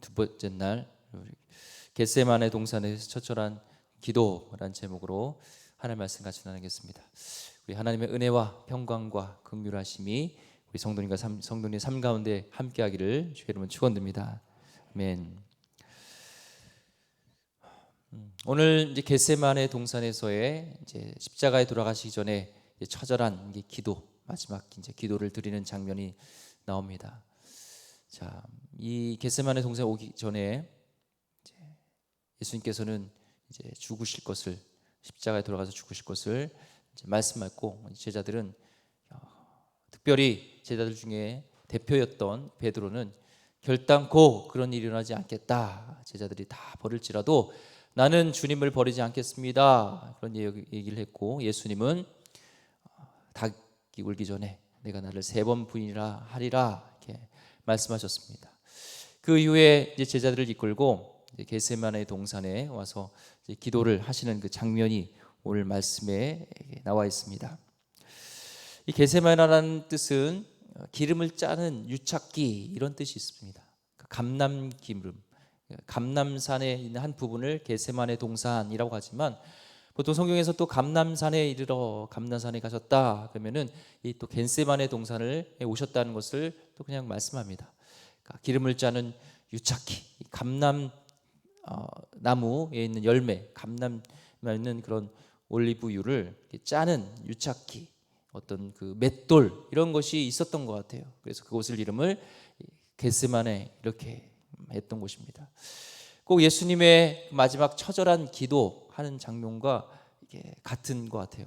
두 번째 날 겟세마네 동산에서 처절한 기도라는 제목으로 하나님 말씀 같이 나누겠습니다. 우리 하나님의 은혜와 평강과 긍휼하심이 우리 성도님 삶 가운데 함께하기를 주의 이름으로 축원드립니다. 아멘. 오늘 이제 겟세마네 동산에서의 이제 십자가에 돌아가시기 전에 처절한 기도, 마지막 이제 기도를 드리는 장면이 나옵니다. 자, 이 겟세마네 동산에 오기 전에 이제 예수님께서는 이제 죽으실 것을, 십자가에 돌아가서 죽으실 것을 이제 말씀하셨고, 제자들은 특별히 제자들 중에 대표였던 베드로는 결단코 그런 일이 일어나지 않겠다, 제자들이 다 버릴지라도 나는 주님을 버리지 않겠습니다, 그런 얘기를 했고, 예수님은 닭이 울기 전에 내가 나를 3번 부인이라 하리라 이렇게 말씀하셨습니다. 그 이후에 이제 제자들을 이끌고 이제 겟세마네 동산에 와서 이제 기도를 하시는 그 장면이 오늘 말씀에 나와 있습니다. 이 겟세마네라는 뜻은 기름을 짜는 유착기, 이런 뜻이 있습니다. 감람 기름, 감람산에 있는 한 부분을 겟세마네 동산이라고 하지만, 보통 성경에서 또 감람산에 이르러 감람산에 가셨다 그러면은 이 또 겟세마네 동산을 오셨다는 것을 또 그냥 말씀합니다. 그러니까 기름을 짜는 유착기, 감람 나무에 있는 열매, 감람에 있는 그런 올리브유를 짜는 유착기, 어떤 그 맷돌, 이런 것이 있었던 것 같아요. 그래서 그곳을 이름을 겟세마네 이렇게 했던 곳입니다. 꼭 예수님의 마지막 처절한 기도하는 장면과 이게 같은 것 같아요.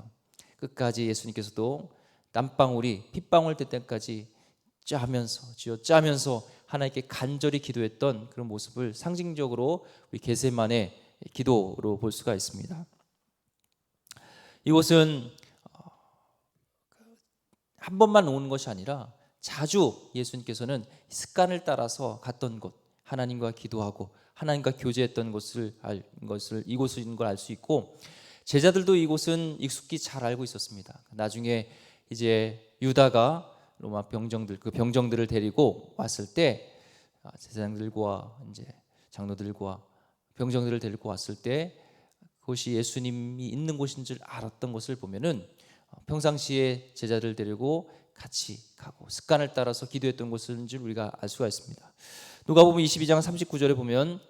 끝까지 예수님께서도 땀방울이 핏방울 될 때까지 쥐어짜면서 하나님께 간절히 기도했던 그런 모습을 상징적으로 우리 겟세마네 기도로 볼 수가 있습니다. 이곳은 한 번만 오는 것이 아니라 자주 예수님께서는 습관을 따라서 갔던 곳, 하나님과 기도하고 하나님과 교제했던 이곳인 걸 알 수 있고, 제자들도 이곳은 익숙히 잘 알고 있었습니다. 나중에 이제 유다가 로마 병정들을 데리고 왔을 때, 제사장들과 이제 장로들과 병정들을 데리고 왔을 때 그곳이 예수님이 있는 곳인 줄 알았던 것을 보면은 평상시에 제자들 데리고 같이 가고 습관을 따라서 기도했던 곳인 줄 우리가 알 수가 있습니다. 누가복음 22장 39절에 보면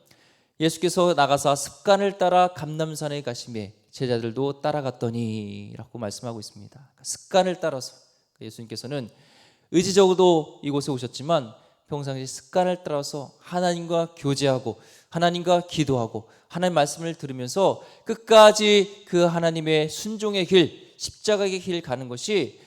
예수께서 나가사 습관을 따라 감람산에 가시매 제자들도 따라갔더니 라고 말씀하고 있습니다. 습관을 따라서 예수님께서는 의지적으로 이곳에 오셨지만 평상시 습관을 따라서 하나님과 교제하고 하나님과 기도하고 하나님 말씀을 들으면서 끝까지 그 하나님의 순종의 길, 십자가의 길 가는 것이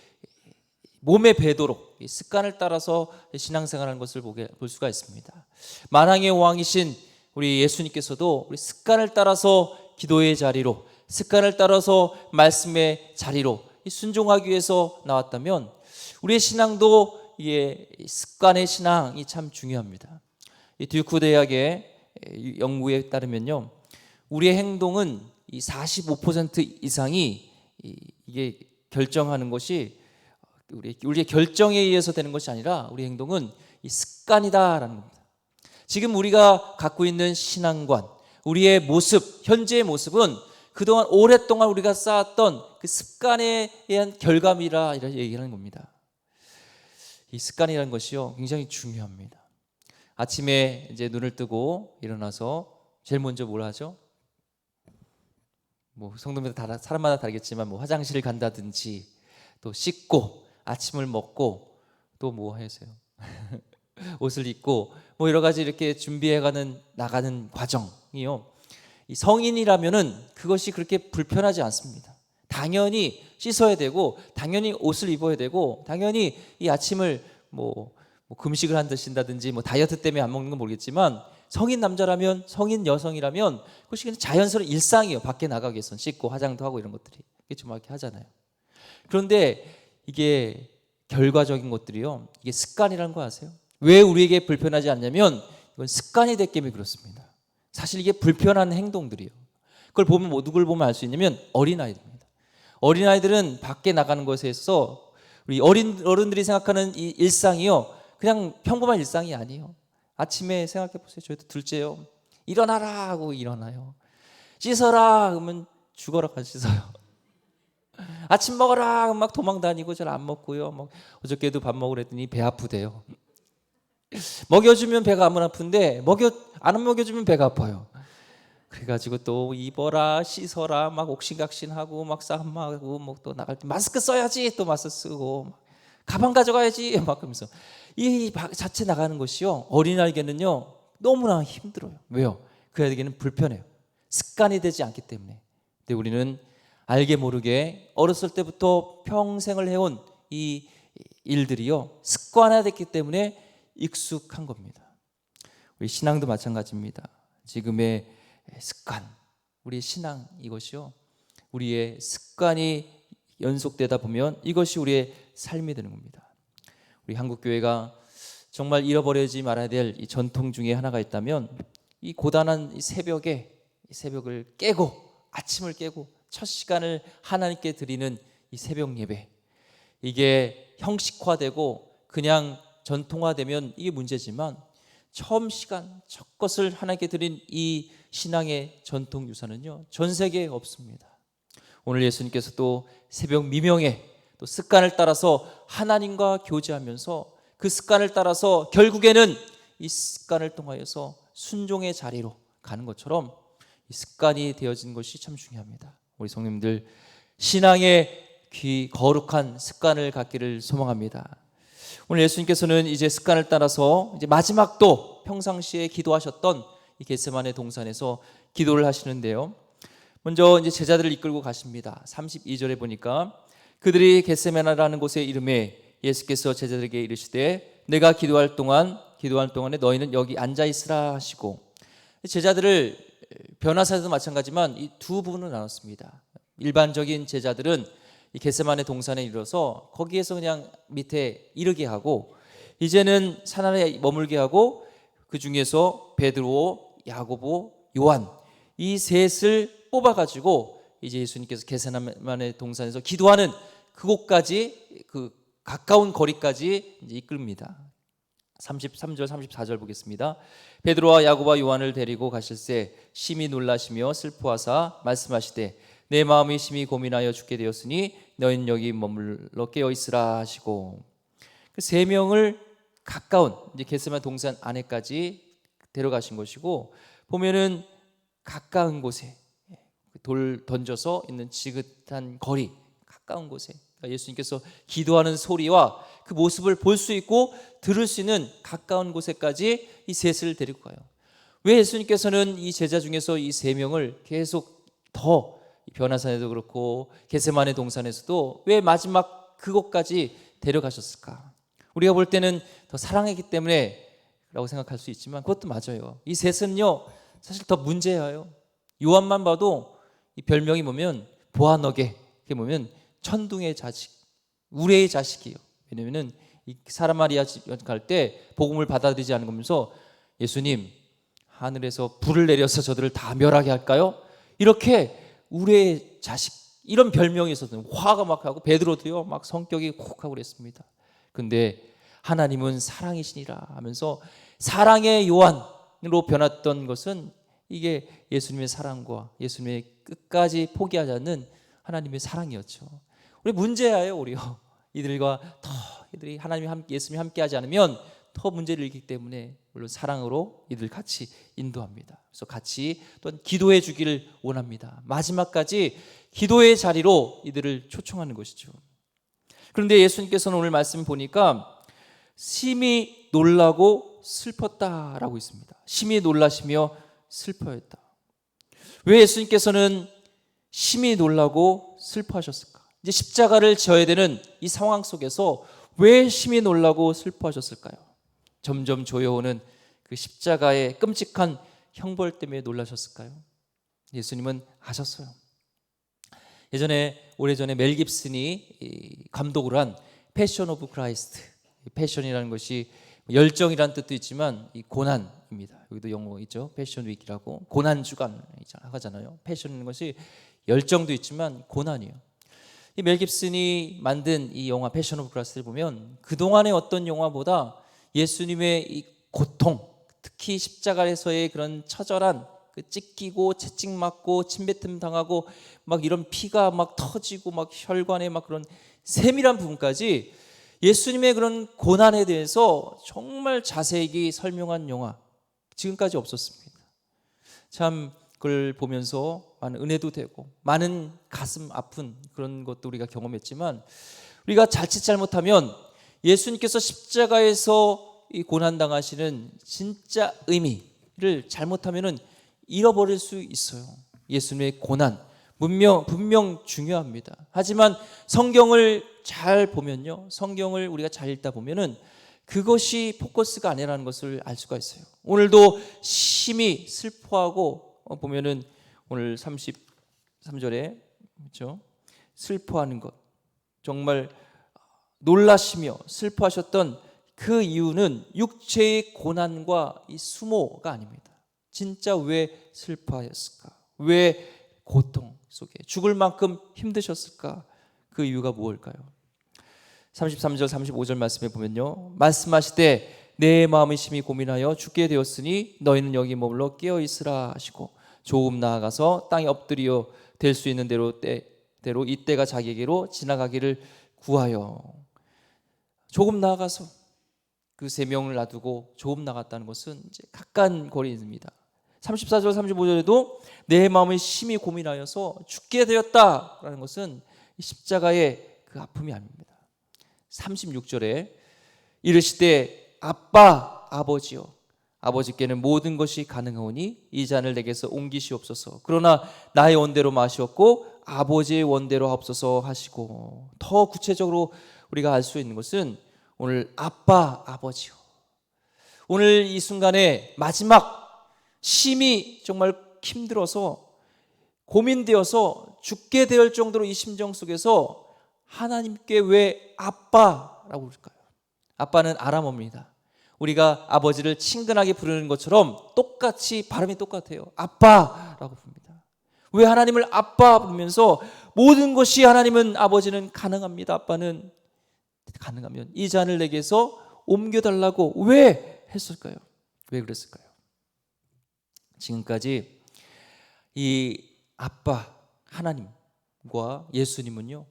몸에 배도록 습관을 따라서 신앙생활하는 것을 볼 수가 있습니다. 만왕의 왕이신 우리 예수님께서도 우리 습관을 따라서 기도의 자리로, 습관을 따라서 말씀의 자리로 순종하기 위해서 나왔다면 우리의 신앙도 이게 습관의 신앙이 참 중요합니다. 이 듀크 대학의 연구에 따르면요, 우리의 행동은 이 45% 이상이 이게 결정하는 것이 우리의 결정에 의해서 되는 것이 아니라 우리 행동은 이 습관이다라는 겁니다. 지금 우리가 갖고 있는 신앙관, 우리의 모습, 현재의 모습은 그동안 오랫동안 우리가 쌓았던 그 습관에 의한 결과이라 이렇게 얘기하는 겁니다. 이 습관이라는 것이요, 굉장히 중요합니다. 아침에 이제 눈을 뜨고 일어나서 제일 먼저 뭘 하죠? 뭐 성도마다 사람마다 다르겠지만 뭐 화장실을 간다든지, 또 씻고 아침을 먹고 또 뭐 하세요? 옷을 입고 뭐 여러 가지 이렇게 준비해가는 나가는 과정이요, 이 성인이라면은 그것이 그렇게 불편하지 않습니다. 당연히 씻어야 되고 당연히 옷을 입어야 되고 당연히 이 아침을 뭐 금식을 한다든지 뭐 다이어트 때문에 안 먹는 건 모르겠지만, 성인 남자라면, 성인 여성이라면 그것이 그냥 자연스러운 일상이에요. 밖에 나가기 위해서는 씻고 화장도 하고 이런 것들이 좀 이렇게 하잖아요. 그런데 이게 결과적인 것들이요, 이게 습관이라는 거 아세요? 왜 우리에게 불편하지 않냐면 이건 습관이 됐기 때문에 그렇습니다. 사실 이게 불편한 행동들이에요. 그걸 보면 누굴 보면 알 수 있냐면 어린아이들입니다. 어린아이들은 밖에 나가는 것에 있어서 우리 어른들이 생각하는 이 일상이요, 그냥 평범한 일상이 아니에요. 아침에 생각해 보세요. 저희도 둘째요. 일어나라 하고 일어나요. 씻어라 그러면 죽어라 가서 씻어요. 아침 먹어라 그러면 막 도망 다니고 잘 안 먹고요. 막 어저께도 밥 먹으랬더니 배 아프대요. 먹여주면 배가 안 아픈데 안 먹여주면 배가 아파요. 그래가지고 또 입어라 씻어라 막 옥신각신하고 막 싸움하고 뭐 또 나갈 때 마스크 써야지 또 마스크 쓰고 가방 가져가야지 막 그러면서 이 자체 나가는 것이요 어린아이에게는요 너무나 힘들어요. 왜요? 그 아이에게는 불편해요. 습관이 되지 않기 때문에. 근데 우리는 알게 모르게 어렸을 때부터 평생을 해온 이 일들이요 습관화됐기 때문에 익숙한 겁니다. 우리 신앙도 마찬가지입니다. 지금의 습관, 우리의 신앙 이것이요 우리의 습관이 연속되다 보면 이것이 우리의 삶이 되는 겁니다. 우리 한국교회가 정말 잃어버리지 말아야 될 이 전통 중에 하나가 있다면 이 고단한 이 새벽을 깨고 아침을 깨고 첫 시간을 하나님께 드리는 이 새벽 예배, 이게 형식화되고 그냥 전통화되면 이게 문제지만 처음 시간 첫 것을 하나님께 드린 이 신앙의 전통 유산은요 전 세계에 없습니다. 오늘 예수님께서 또 새벽 미명에 또 습관을 따라서 하나님과 교제하면서 그 습관을 따라서 결국에는 이 습관을 통하여서 순종의 자리로 가는 것처럼 이 습관이 되어진 것이 참 중요합니다. 우리 성님들 신앙의 거룩한 습관을 갖기를 소망합니다. 오늘 예수님께서는 이제 습관을 따라서 이제 마지막도 평상시에 기도하셨던 이 겟세마네 동산에서 기도를 하시는데요. 먼저 이제 제자들을 이끌고 가십니다. 32절에 보니까 그들이 겟세마네라는 곳에 이름에 예수께서 제자들에게 이르시되 내가 기도할 동안에 너희는 여기 앉아 있으라 하시고 제자들을 변화사에도 마찬가지지만 이 두 부분으로 나눴습니다. 일반적인 제자들은 이 겟세마네 동산에 이르러서 거기에서 그냥 밑에 이르게 하고 이제는 산 아래 머물게 하고 그 중에서 베드로, 야고보, 요한 이 셋을 뽑아가지고 이제 예수님께서 겟세마네 동산에서 기도하는 그곳까지 그 가까운 거리까지 이제 이끌입니다. 33절 34절 보겠습니다. 베드로와 야고보와 요한을 데리고 가실새 심히 놀라시며 슬퍼하사 말씀하시되 내 마음이 심히 고민하여 죽게 되었으니 너희는 여기 머물러 깨어 있으라 하시고 그 세 명을 가까운 이제 겟세마네 동산 안에까지 데려가신 것이고 보면은 가까운 곳에 돌 던져서 있는 지긋한 거리 가까운 곳에 예수님께서 기도하는 소리와 그 모습을 볼 수 있고 들을 수 있는 가까운 곳에까지 이 셋을 데리고 가요. 왜 예수님께서는 이 제자 중에서 이 세 명을 계속 더 변화산에도 그렇고 겟세마네 동산에서도 왜 마지막 그곳까지 데려가셨을까? 우리가 볼 때는 더 사랑했기 때문에 라고 생각할 수 있지만 그것도 맞아요. 이 셋은요 사실 더 문제예요. 요한만 봐도 이 별명이 보면 보아너게, 그게 보면 천둥의 자식, 우레의 자식이에요. 왜냐면은 이 사마리아 갈 때 복음을 받아들이지 않은 거면서 예수님 하늘에서 불을 내려서 저들을 다 멸하게 할까요? 이렇게 우레의 자식 이런 별명이 있었어요. 화가 막 하고 베드로도요 막 성격이 콕 하고 그랬습니다. 근데 하나님은 사랑이시니라 하면서 사랑의 요한으로 변했던 것은 이게 예수님의 사랑과 예수님의 끝까지 포기하지 않는 하나님의 사랑이었죠. 우리 문제예요. 우리요. 이들과 이들이 예수님이 함께하지 않으면 더 문제를 일으키기 때문에 물론 사랑으로 이들 같이 인도합니다. 그래서 같이 또한 기도해 주기를 원합니다. 마지막까지 기도의 자리로 이들을 초청하는 것이죠. 그런데 예수님께서는 오늘 말씀 보니까 심히 놀라고 슬펐다라고 있습니다. 심히 놀라시며 슬퍼했다. 왜 예수님께서는 심히 놀라고 슬퍼하셨을까? 이제 십자가를 져야 되는 이 상황 속에서 왜 심히 놀라고 슬퍼하셨을까요? 점점 조여오는 그 십자가의 끔찍한 형벌 때문에 놀라셨을까요? 예수님은 아셨어요. 오래전에 멜 깁슨이 감독을 한 패션 오브 크라이스트, 패션이라는 것이 열정이라는 뜻도 있지만 이 고난입니다. 여기도 영어 있죠. 패션 위키라고 고난 주간 하잖아요. 패션인 것이 열정도 있지만 고난이에요. 이 멜 깁슨이 만든 이 영화 패션 오브 크라이스트를 보면 그동안의 어떤 영화보다 예수님의 이 고통, 특히 십자가에서의 그런 처절한 그 찢기고 채찍 맞고 침뱉음 당하고 막 이런 피가 막 터지고 막 혈관에 막 그런 세밀한 부분까지 예수님의 그런 고난에 대해서 정말 자세히 설명한 영화 지금까지 없었습니다. 참 그걸 보면서 많은 은혜도 되고 많은 가슴 아픈 그런 것도 우리가 경험했지만, 우리가 자칫 잘못하면 예수님께서 십자가에서 이 고난당하시는 진짜 의미를 잘못하면은 잃어버릴 수 있어요. 예수님의 고난 분명 중요합니다. 하지만 성경을 잘 보면요, 성경을 우리가 잘 읽다 보면은 그것이 포커스가 아니라는 것을 알 수가 있어요. 오늘도 심히 슬퍼하고 보면은 오늘 33절에 그렇죠? 슬퍼하는 것, 정말 놀라시며 슬퍼하셨던 그 이유는 육체의 고난과 이 수모가 아닙니다. 진짜 왜 슬퍼하였을까? 왜 고통 속에 죽을 만큼 힘드셨을까? 그 이유가 무엇일까요? 33절 35절 말씀에 보면요, 말씀하시되 내 마음이 심히 고민하여 죽게 되었으니 너희는 여기 머물러 깨어 있으라 하시고 조금 나아가서 땅에 엎드려 될 수 있는 대로 이때가 자기에게로 지나가기를 구하여. 조금 나아가서 그 세 명을 놔두고 조금 나갔다는 것은 이제 가까운 거리입니다. 34절 35절에도 내 마음이 심히 고민하여서 죽게 되었다라는 것은 십자가의 그 아픔이 아닙니다. 36절에 이르시되 아빠 아버지여 아버지께는 모든 것이 가능하오니 이 잔을 내게서 옮기시옵소서. 그러나 나의 원대로 마시옵고 아버지의 원대로 하옵소서 하시고, 더 구체적으로 우리가 알 수 있는 것은 오늘 아빠 아버지요, 오늘 이 순간에 마지막 심히 정말 힘들어서 고민되어서 죽게 될 정도로 이 심정 속에서 하나님께 왜 아빠라고 부를까요? 아빠는 아람어입니다. 우리가 아버지를 친근하게 부르는 것처럼 똑같이 발음이 똑같아요. 아빠라고 부릅니다. 왜 하나님을 아빠 부르면서 모든 것이 하나님은 아버지는 가능합니다. 아빠는 가능하면 이 잔을 내게서 옮겨달라고 왜 했을까요? 왜 그랬을까요? 지금까지 이 아빠 하나님과 예수님은요,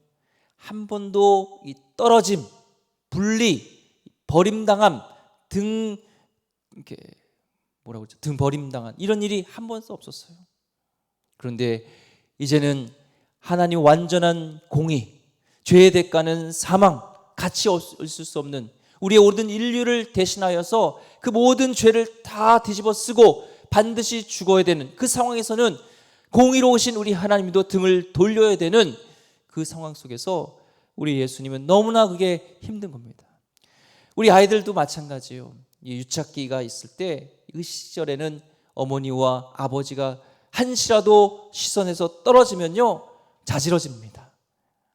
한 번도 이 떨어짐, 분리, 버림당함, 등 버림당한 이런 일이 한 번도 없었어요. 그런데 이제는 하나님 완전한 공의, 죄의 대가는 사망, 같이 있을 수 없는 우리의 모든 인류를 대신하여서 그 모든 죄를 다 뒤집어 쓰고 반드시 죽어야 되는 그 상황에서는 공의로우신 우리 하나님도 등을 돌려야 되는 그 상황 속에서 우리 예수님은 너무나 그게 힘든 겁니다. 우리 아이들도 마찬가지예요. 유착기가 있을 때 그 시절에는 어머니와 아버지가 한시라도 시선에서 떨어지면요 자지러집니다.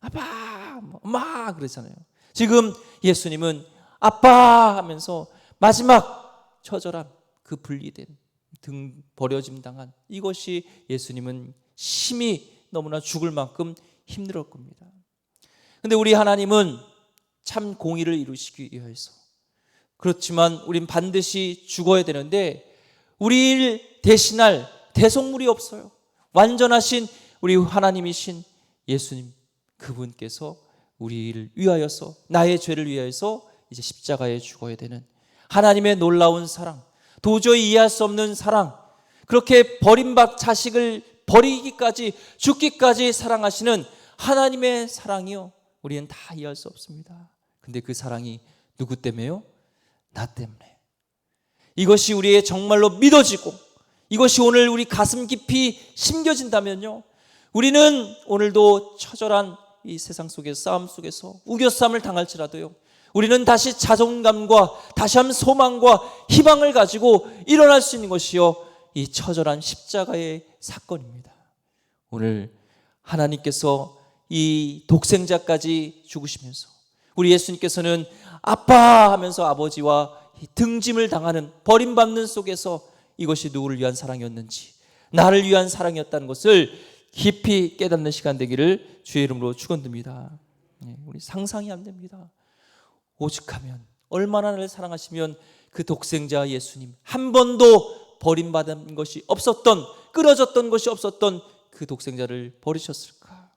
아빠, 엄마 그러잖아요. 지금 예수님은 아빠 하면서 마지막 처절함, 그 분리된 등 버려짐 당한 이것이 예수님은 심히 너무나 죽을 만큼 힘들었을 겁니다. 그런데 우리 하나님은 참 공의를 이루시기 위해서, 그렇지만 우린 반드시 죽어야 되는데 우리를 대신할 대속물이 없어요. 완전하신 우리 하나님이신 예수님, 그분께서 우리를 위하여서, 나의 죄를 위하여서 이제 십자가에 죽어야 되는 하나님의 놀라운 사랑, 도저히 이해할 수 없는 사랑, 그렇게 버림받 자식을 버리기까지 죽기까지 사랑하시는 하나님의 사랑이요, 우리는 다 이해할 수 없습니다. 근데 그 사랑이 누구 때문에요? 나 때문에. 이것이 우리의 정말로 믿어지고 이것이 오늘 우리 가슴 깊이 심겨진다면요, 우리는 오늘도 처절한 이 세상 속에서, 싸움 속에서 우겨싸움을 당할지라도요, 우리는 다시 자존감과 다시 한번 소망과 희망을 가지고 일어날 수 있는 것이요, 이 처절한 십자가의 사건입니다. 오늘 하나님께서 이 독생자까지 죽으시면서 우리 예수님께서는 아빠 하면서 아버지와 등짐을 당하는 버림받는 속에서 이것이 누구를 위한 사랑이었는지, 나를 위한 사랑이었다는 것을 깊이 깨닫는 시간 되기를 주의 이름으로 축원드립니다. 우리 상상이 안 됩니다. 오죽하면, 얼마나 나를 사랑하시면 그 독생자 예수님, 한 번도 버림받은 것이 없었던, 끊어졌던 것이 없었던 그 독생자를 버리셨을까?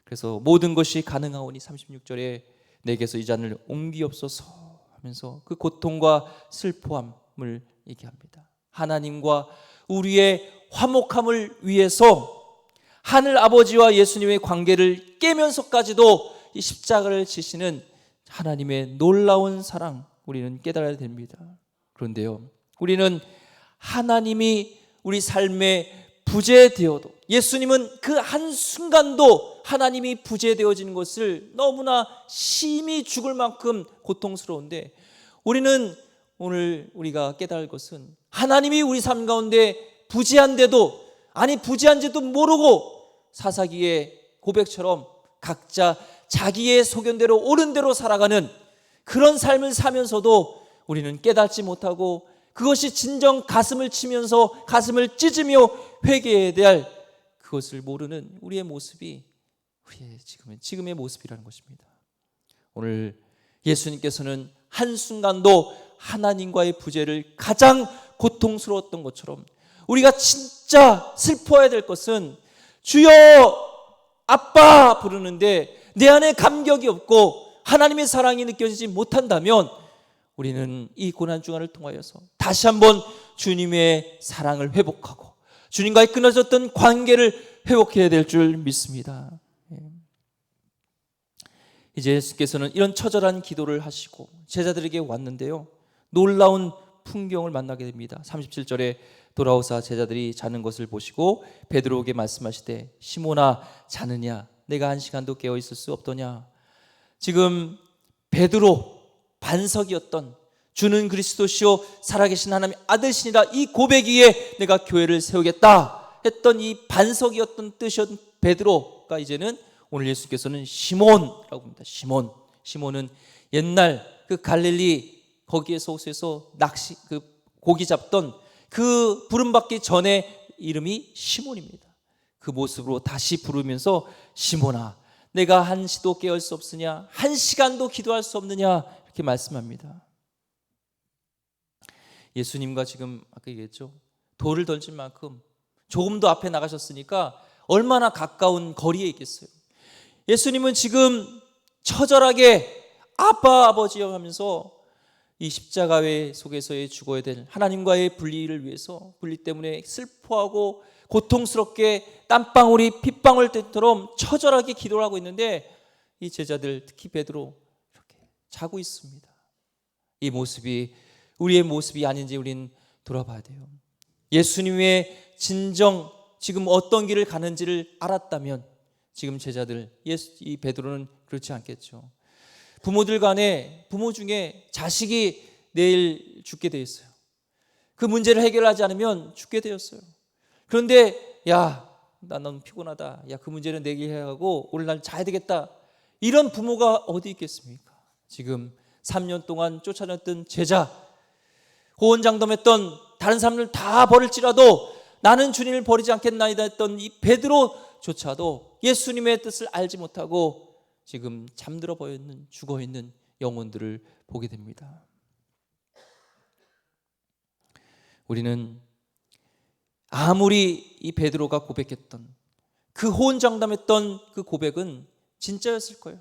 그래서 모든 것이 가능하오니 36절에 내게서 이 잔을 옮기옵소서 하면서 그 고통과 슬퍼함을 얘기합니다. 하나님과 우리의 화목함을 위해서 하늘 아버지와 예수님의 관계를 깨면서까지도 이 십자가를 지시는 하나님의 놀라운 사랑, 우리는 깨달아야 됩니다. 그런데요, 우리는 하나님이 우리 삶의 부재되어도, 예수님은 그 한순간도 하나님이 부재되어지는 것을 너무나 심히 죽을 만큼 고통스러운데, 우리는 오늘 우리가 깨달을 것은 하나님이 우리 삶 가운데 부재한데도, 아니 부재한지도 모르고 사사기의 고백처럼 각자 자기의 소견대로 옳은 대로 살아가는 그런 삶을 사면서도 우리는 깨닫지 못하고, 그것이 진정 가슴을 치면서 가슴을 찢으며 회개해야 될 그것을 모르는 우리의 모습이 우리의 지금의 모습이라는 것입니다. 오늘 예수님께서는 한순간도 하나님과의 부재를 가장 고통스러웠던 것처럼, 우리가 진짜 슬퍼해야 될 것은 주여 아빠 부르는데 내 안에 감격이 없고 하나님의 사랑이 느껴지지 못한다면, 우리는 이 고난주간을 통하여서 다시 한번 주님의 사랑을 회복하고 주님과의 끊어졌던 관계를 회복해야 될 줄 믿습니다. 이제 예수께서는 이런 처절한 기도를 하시고 제자들에게 왔는데요, 놀라운 풍경을 만나게 됩니다. 37절에 돌아오사 제자들이 자는 것을 보시고 베드로에게 말씀하시되 시몬아 자느냐, 내가 한 시간도 깨어 있을 수 없더냐. 지금 베드로 반석이었던, 주는 그리스도시요 살아계신 하나님의 아들이시니라, 이 고백 위에 내가 교회를 세우겠다 했던 이 반석이었던 뜻이었던 베드로가 이제는 오늘 예수께서는 시몬이라고 합니다. 시몬은 옛날 그 갈릴리 거기에서 호수에서 낚시 그 고기 잡던 그 부름받기 전에 이름이 시몬입니다. 그 모습으로 다시 부르면서 시몬아 내가 한시도 깨울 수 없으냐, 한 시간도 기도할 수 없느냐, 이렇게 말씀합니다. 예수님과 지금 아까 얘기했죠, 돌을 던질 만큼 조금 더 앞에 나가셨으니까 얼마나 가까운 거리에 있겠어요. 예수님은 지금 처절하게 아빠 아버지여 하면서 이 십자가 속에서의 죽어야 될 하나님과의 분리를 위해서, 분리 때문에 슬퍼하고 고통스럽게 땀방울이 핏방울 때처럼 처절하게 기도를 하고 있는데, 이 제자들 특히 베드로 이렇게 자고 있습니다. 이 모습이 우리의 모습이 아닌지 우리는 돌아봐야 돼요. 예수님의 진정 지금 어떤 길을 가는지를 알았다면 지금 제자들, 이 베드로는 그렇지 않겠죠. 부모들 간에, 부모 중에 자식이 내일 죽게 되어 있어요. 그 문제를 해결하지 않으면 죽게 되었어요. 그런데 야, 나 너무 피곤하다, 야, 그 문제는 내일 해야 하고 오늘 날 자야 되겠다, 이런 부모가 어디 있겠습니까? 지금 3년 동안 쫓아냈던 제자, 호언장담했던 다른 사람들 다 버릴지라도 나는 주님을 버리지 않겠나이다 했던 이 베드로조차도 예수님의 뜻을 알지 못하고 지금 잠들어 버렸는, 죽어 있는 영혼들을 보게 됩니다. 우리는 아무리 이 베드로가 고백했던 그 호언장담했던 그 고백은 진짜였을 거예요.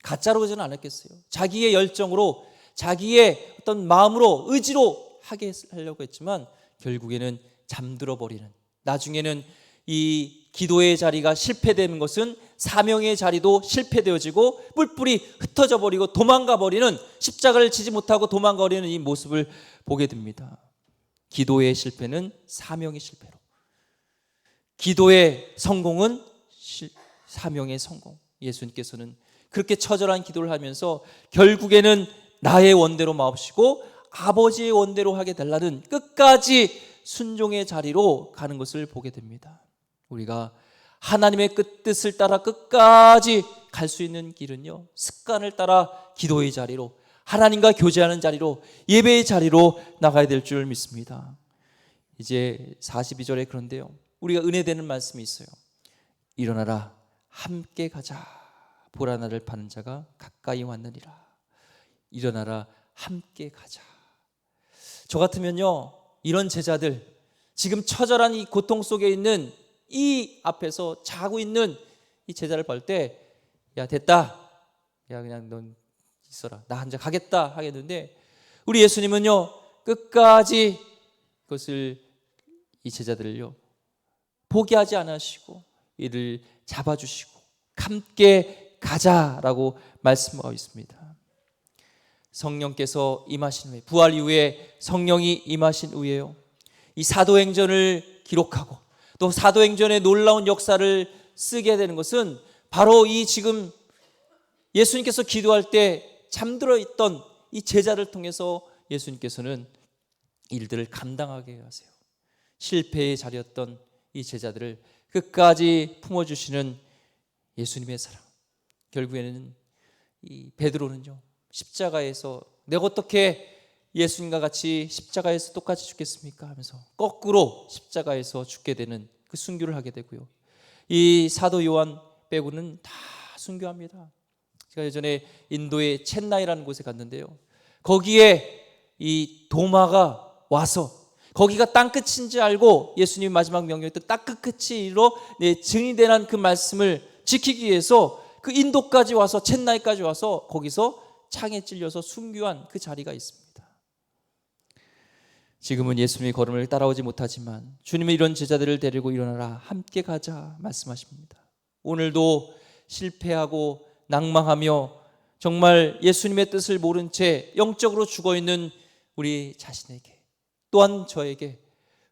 가짜로 그러지는 않았겠어요. 자기의 열정으로, 자기의 어떤 마음으로, 의지로 하게 하려고 했지만 결국에는 잠들어 버리는, 나중에는 이 기도의 자리가 실패되는 것은 사명의 자리도 실패되어지고 뿔뿔이 흩어져 버리고 도망가 버리는, 십자가를 지지 못하고 도망가 버리는 이 모습을 보게 됩니다. 기도의 실패는 사명의 실패로, 기도의 성공은 사명의 성공. 예수님께서는 그렇게 처절한 기도를 하면서 결국에는 나의 원대로 마옵시고 아버지의 원대로 하게 달라는 끝까지 순종의 자리로 가는 것을 보게 됩니다. 우리가 하나님의 뜻을 따라 끝까지 갈 수 있는 길은요, 습관을 따라 기도의 자리로, 하나님과 교제하는 자리로, 예배의 자리로 나가야 될 줄 믿습니다. 이제 42절에 그런데요, 우리가 은혜되는 말씀이 있어요. 일어나라 함께 가자, 보라 나를 파는 자가 가까이 왔느니라. 일어나라 함께 가자. 저 같으면요, 이런 제자들, 지금 처절한 이 고통 속에 있는 이 앞에서 자고 있는 이 제자를 볼 때, 야 됐다, 야 그냥 넌 있어라, 나 혼자 가겠다 하겠는데, 우리 예수님은요 끝까지 그것을, 이 제자들을요 포기하지 않으시고 이를 잡아주시고 함께 가자라고 말씀하고 있습니다. 성령께서 임하신 후에, 부활 이후에 성령이 임하신 후에요, 이 사도행전을 기록하고 또 사도행전의 놀라운 역사를 쓰게 되는 것은 바로 이 지금 예수님께서 기도할 때 잠들어 있던 이 제자를 통해서 예수님께서는 일들을 감당하게 하세요. 실패의 자리였던 이 제자들을 끝까지 품어주시는 예수님의 사랑. 결국에는 이 베드로는요, 십자가에서 내가 어떻게 예수님과 같이 십자가에서 똑같이 죽겠습니까 하면서 거꾸로 십자가에서 죽게 되는 그 순교를 하게 되고요, 이 사도 요한 빼고는 다 순교합니다. 제가 예전에 인도의 챗나이라는 곳에 갔는데요, 거기에 이 도마가 와서 거기가 땅끝인지 알고 예수님 마지막 명령했던 땅끝이로 증인이 되는 그 말씀을 지키기 위해서 그 인도까지 와서, 챗나이까지 와서 거기서 창에 찔려서 순교한 그 자리가 있습니다. 지금은 예수님의 걸음을 따라오지 못하지만 주님의 이런 제자들을 데리고 일어나라, 함께 가자 말씀하십니다. 오늘도 실패하고 낭망하며 정말 예수님의 뜻을 모른 채 영적으로 죽어있는 우리 자신에게, 또한 저에게,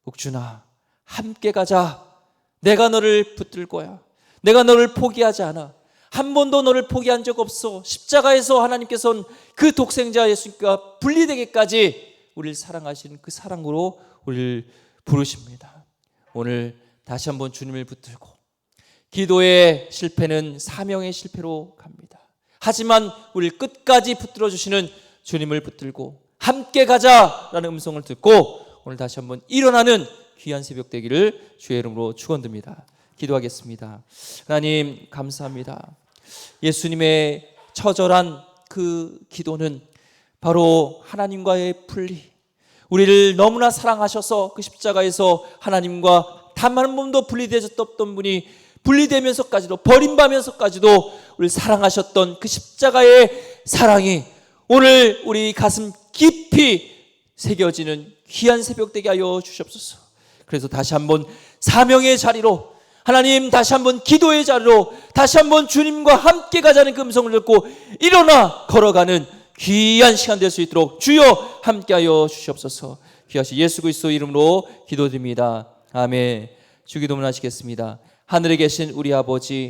옥준아 함께 가자, 내가 너를 붙들 거야, 내가 너를 포기하지 않아, 한 번도 너를 포기한 적 없어, 십자가에서 하나님께서는 그 독생자 예수님과 분리되기까지 우리를 사랑하시는 그 사랑으로 우리를 부르십니다. 오늘 다시 한번 주님을 붙들고, 기도의 실패는 사명의 실패로 갑니다. 하지만 우리를 끝까지 붙들어 주시는 주님을 붙들고 함께 가자라는 음성을 듣고 오늘 다시 한번 일어나는 귀한 새벽 되기를 주의 이름으로 축원드립니다. 기도하겠습니다. 하나님 감사합니다. 예수님의 처절한 그 기도는 바로 하나님과의 분리, 우리를 너무나 사랑하셔서 그 십자가에서 하나님과 단 한 번도 분리되셨던 분이 분리되면서까지도, 버림받으면서까지도 우리를 사랑하셨던 그 십자가의 사랑이 오늘 우리 가슴 깊이 새겨지는 귀한 새벽 되게 하여 주시옵소서. 그래서 다시 한번 사명의 자리로, 하나님 다시 한번 기도의 자리로, 다시 한번 주님과 함께 가자는 그 음성을 듣고 일어나 걸어가는 귀한 시간 될 수 있도록 주여 함께하여 주시옵소서. 귀하신 예수 그리스도 이름으로 기도드립니다. 아멘. 주기도문 하시겠습니다. 하늘에 계신 우리 아버지,